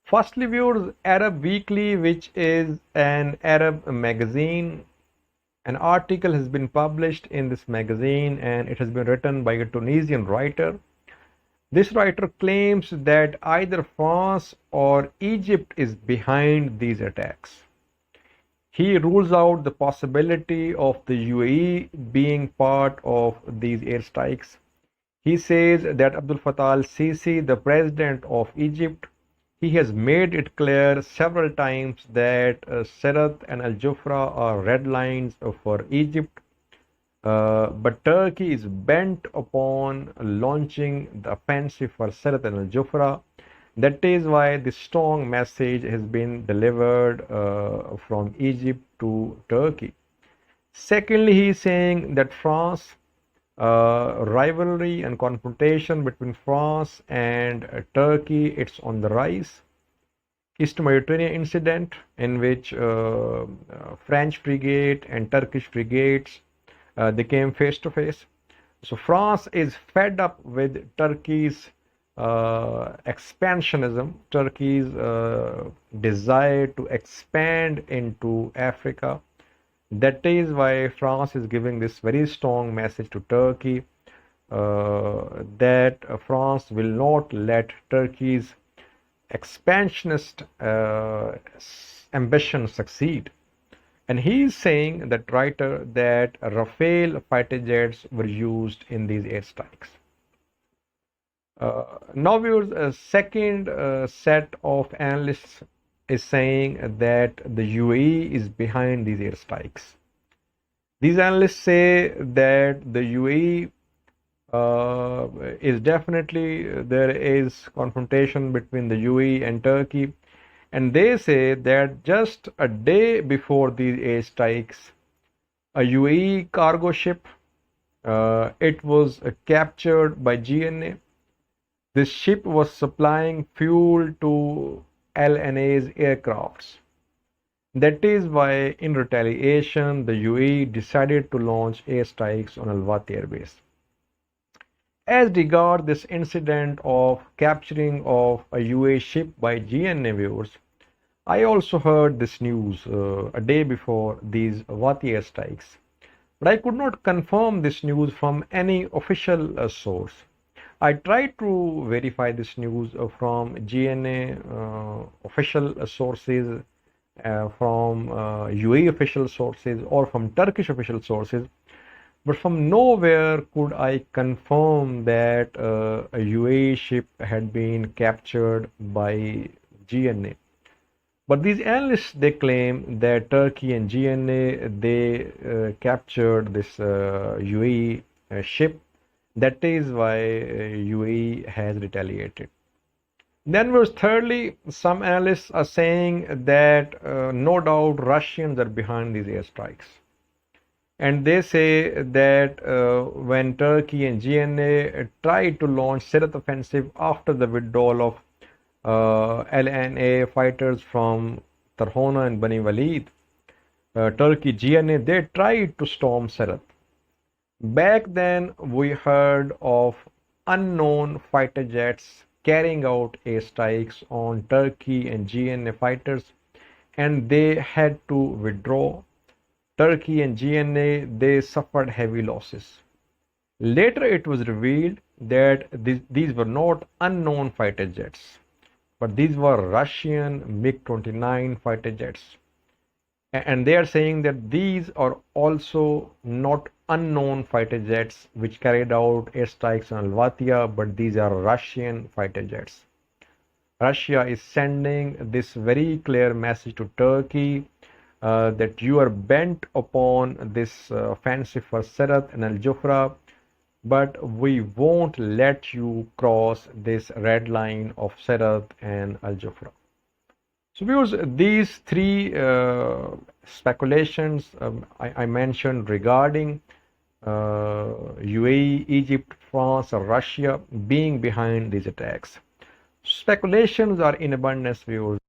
Firstly, viewers, Arab Weekly, which is an Arab magazine, an article has been published in this magazine and it has been written by a Tunisian writer. This writer claims that either France or Egypt is behind these attacks. He rules out the possibility of the UAE being part of these airstrikes. He says that Abdel Fattah al-Sisi, the president of Egypt, he has made it clear several times that Sirte and Al Jufra are red lines for Egypt, but Turkey is bent upon launching the offensive for Sirte and Al Jufra. That is why this strong message has been delivered from Egypt to Turkey. Secondly, he is saying that France, rivalry and confrontation between France and Turkey, it's on the rise. East Mediterranean incident in which French frigate and Turkish frigates they came face to face. So France is fed up with Turkey's expansionism, Turkey's desire to expand into Africa. That is why France is giving this very strong message to Turkey that France will not let Turkey's expansionist ambition succeed. And he is saying, that writer, that Rafale fighter jets were used in these airstrikes. Now, viewers, a second set of analysts is saying that the UAE is behind these airstrikes. These analysts say that the UAE is definitely, there is confrontation between the UAE and Turkey, and they say that just a day before these airstrikes, a UAE cargo ship, it was captured by GNA. This ship was supplying fuel to LNA's aircrafts. That is why, in retaliation, the UAE decided to launch airstrikes on Al Watiya Air Base. As regard this incident of capturing of a UAE ship by GNA, viewers, I also heard this news a day before these Watiya airstrikes, but I could not confirm this news from any official source. I tried to verify this news from GNA official sources, from UAE official sources, or from Turkish official sources, but from nowhere could I confirm that a UAE ship had been captured by GNA. But these analysts, they claim that Turkey and GNA, they captured this UAE ship. That is why UAE has retaliated. Then was thirdly, some analysts are saying that no doubt Russians are behind these airstrikes. And they say that when Turkey and GNA tried to launch Sirte offensive after the withdrawal of LNA fighters from Tarhona and Bani Walid, Turkey, GNA, they tried to storm Sirte. Back then, we heard of unknown fighter jets carrying out airstrikes on Turkey and GNA fighters, and they had to withdraw. Turkey and GNA, they suffered heavy losses. Later, it was revealed that these were not unknown fighter jets, but these were Russian MiG-29 fighter jets. And they are saying that these are also not unknown fighter jets which carried out airstrikes on Al Watiya, but these are Russian fighter jets. Russia is sending this very clear message to Turkey that you are bent upon this offensive for Sirte and Al Jufra, but we won't let you cross this red line of Sirte and Al Jufra. So viewers, these three speculations I mentioned regarding UAE, Egypt, France, or Russia being behind these attacks. Speculations are in abundance, viewers.